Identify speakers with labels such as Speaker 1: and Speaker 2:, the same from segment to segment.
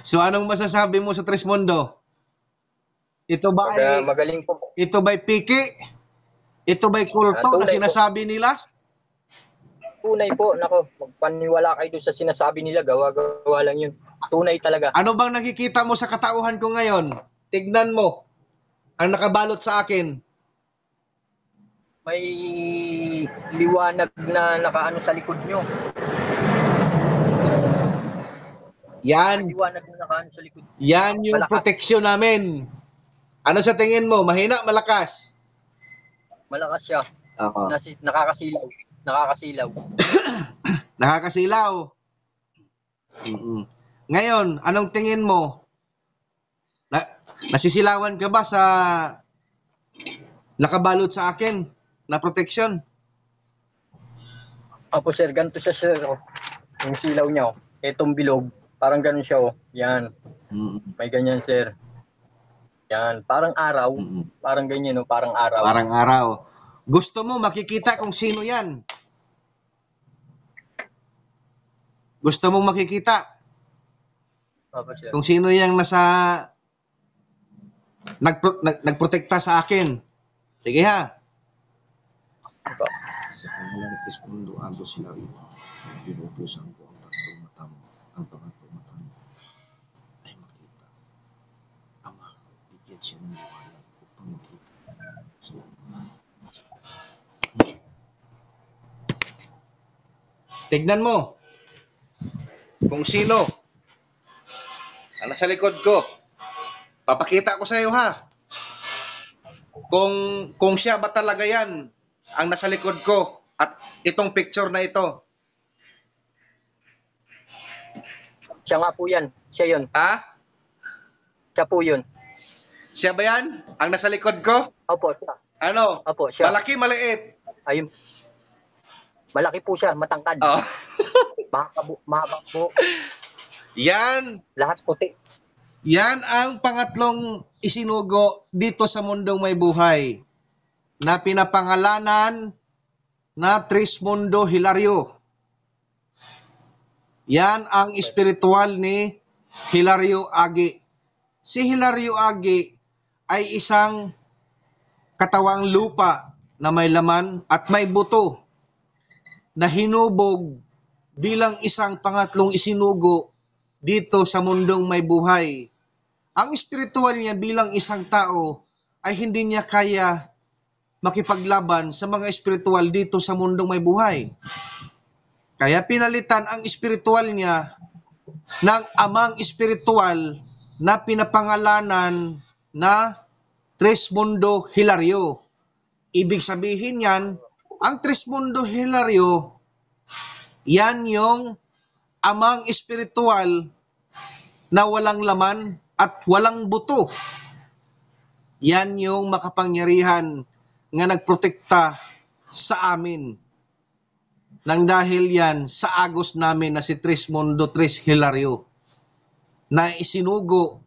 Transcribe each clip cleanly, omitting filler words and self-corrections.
Speaker 1: So anong masasabi mo sa Trismundo? Ito ba ay
Speaker 2: Magaling po.
Speaker 1: ito ba'y piki? Ito ba'y kulto na
Speaker 2: Tunay po.
Speaker 1: sinasabi nila?
Speaker 2: Tunay po. Nako, magpaniwala kayo doon sa sinasabi nila. Gawa-gawa lang yun. Tunay talaga.
Speaker 1: Ano bang nakikita mo sa katauhan ko ngayon? Tignan mo. Ang nakabalot sa akin.
Speaker 2: May liwanag na nakaano sa likod nyo.
Speaker 1: Yan.
Speaker 2: May liwanag na nakaano sa likod.
Speaker 1: Yan yung
Speaker 2: Malakas.
Speaker 1: proteksyon namin. Ano sa tingin mo? Mahina, malakas?
Speaker 2: Malakas siya.
Speaker 1: Oo.
Speaker 2: Nakakasilaw. Nakakasilaw.
Speaker 1: Nakakasilaw. Ngayon, anong tingin mo? Nasisilawan ka ba sa nakabalot sa akin na protection?
Speaker 2: Opo sir, ganito siya sir. Oh. Yung silaw niya. Oh. Etong bilog. Parang ganun siya. Oh. Yan. May ganyan sir. Yan. Parang araw. Parang ganyan. Oh. Parang araw.
Speaker 1: Parang araw. Gusto mo makikita kung sino yan? Gusto mo makikita?
Speaker 2: Opo sir.
Speaker 1: Kung sino yung nasa nagprotekta sa akin. Sige ha.
Speaker 2: Opo.
Speaker 3: Sa pangalan ni Trismundo, Agos Hilario, pinupusan ko ang tatlong mata mo, ang pangatlong mata mo ay makita. Ama, bigyan siya ng liwanag upang makita. So,
Speaker 1: Tignan mo kung sino ang nasa likod ko. Papakita ko sa iyo ha. Kung siya ba talaga yan ang nasa likod ko at itong picture na ito.
Speaker 2: Siya nga po yan. Siya yun.
Speaker 1: Ha?
Speaker 2: Siya po yun.
Speaker 1: Siya ba yan? Ang nasa likod ko?
Speaker 2: Opo, siya.
Speaker 1: Ano?
Speaker 2: Opo, siya.
Speaker 1: Malaki, maliit?
Speaker 2: Ayun. Malaki po siya, matangkad.
Speaker 1: Oh.
Speaker 2: Mahaba po.
Speaker 1: Yan.
Speaker 2: Lahat puti.
Speaker 1: Yan ang pangatlong isinugo dito sa mundong may buhay na pinapangalanan na Trismundo Hilario. Yan ang espiritual ni Hilario Agi. Si Hilario Agi ay isang katawang lupa na may laman at may buto na hinubog bilang isang pangatlong isinugo dito sa mundong may buhay. Ang espiritual niya bilang isang tao ay hindi niya kaya makipaglaban sa mga espiritual dito sa mundong may buhay. Kaya pinalitan ang espiritual niya ng amang espiritual na pinapangalanan na Trismundo Hilario. Ibig sabihin yan, ang Trismundo Hilario, yan yung amang espiritual na walang laman at walang buto. Yan yung makapangyarihan nga nagprotekta sa amin. Nang dahil yan sa agos namin na si Trismundo Tris Hilario na isinugo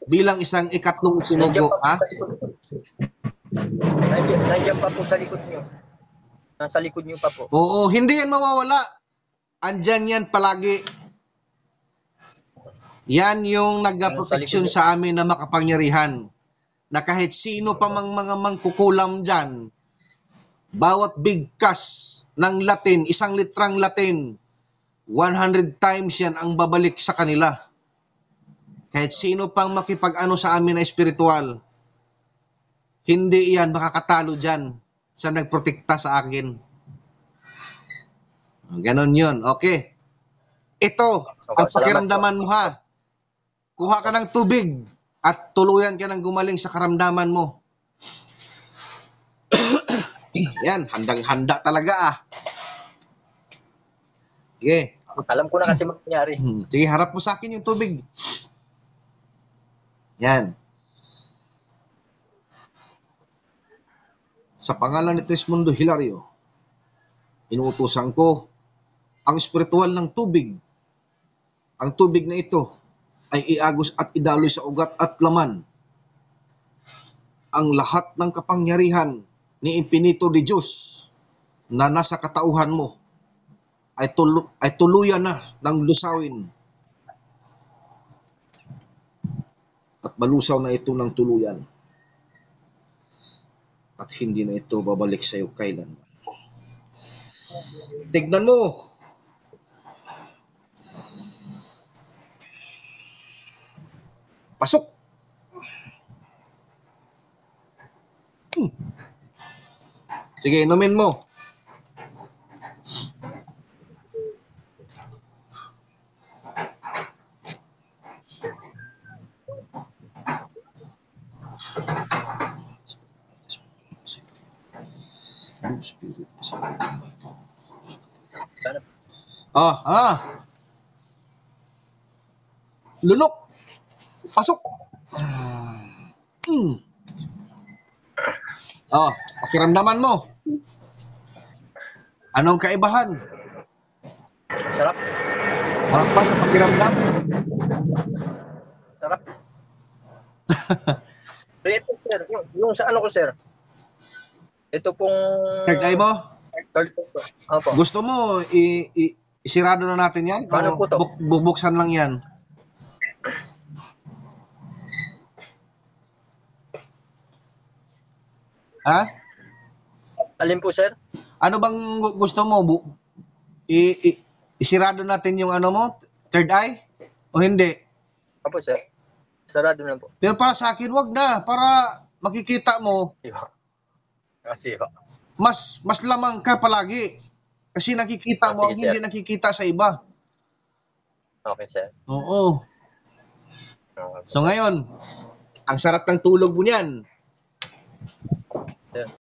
Speaker 1: bilang isang ikatlong sinugo. Ha?
Speaker 2: Nandiyan pa po sa likod nyo. Nasa likod nyo pa po.
Speaker 1: Oo, hindi yan mawawala. Andyan yan palagi. Yan yung nagproteksyon sa amin na makapangyarihan. Na kahit sino pa mang mga mangkukulam dyan, bawat bigkas ng Latin, 1 litrang Latin, 100 times yan ang babalik sa kanila. Kahit sino pang makipag-ano sa amin na espiritual, hindi yan makakatalo dyan sa nagprotekta sa akin. Ganon yun. Okay. Ito, ang pakiramdaman mo ha. Kuha ka ng tubig at tuluyan ka ng gumaling sa karamdaman mo. Yan, handang-handa talaga ah. Sige.
Speaker 2: Alam ko na kasi mangyari.
Speaker 1: Sige, harap mo sa akin yung tubig. Yan. Sa pangalan ni Trismundo Hilario, inuutusan ko ang espiritual ng tubig. Ang tubig na ito ay iagos at idaloy sa ugat at laman. Ang lahat ng kapangyarihan ni Impinito de Diyos na nasa katauhan mo ay tuluyan na ng lusawin
Speaker 3: malusaw na ito ng tuluyan. At hindi na ito babalik sa iyo kailanman. Tignan mo. Pasok. Sige, inumin mo. Lunok. Pasok. Pakiramdaman mo. Anong kaibahan?
Speaker 2: Sarap.
Speaker 1: Harap ba sa pakiramdam?
Speaker 2: Sarap. So, ito, sir. Yung sa ano ko, sir. Ito pong...
Speaker 1: Third eye mo?
Speaker 2: Third eye po. Opo.
Speaker 1: Gusto mo isirado na natin yan?
Speaker 2: Paano po to?
Speaker 1: Bubuksan lang yan. Ha?
Speaker 2: Alin po, sir?
Speaker 1: Ano bang gusto mo? Isirado natin yung ano mo? Third eye? O hindi?
Speaker 2: Opo, sir. Sarado na po.
Speaker 1: Pero para sa akin, wag na. Para makikita mo,
Speaker 2: Kasi,
Speaker 1: mas lamang ka palagi. Kasi nakikita mo
Speaker 2: sige,
Speaker 1: ang hindi
Speaker 2: sir.
Speaker 1: nakikita sa iba.
Speaker 2: Okay, sir.
Speaker 1: Oo. So ngayon, ang sarap ng tulog mo niyan.
Speaker 2: Sir.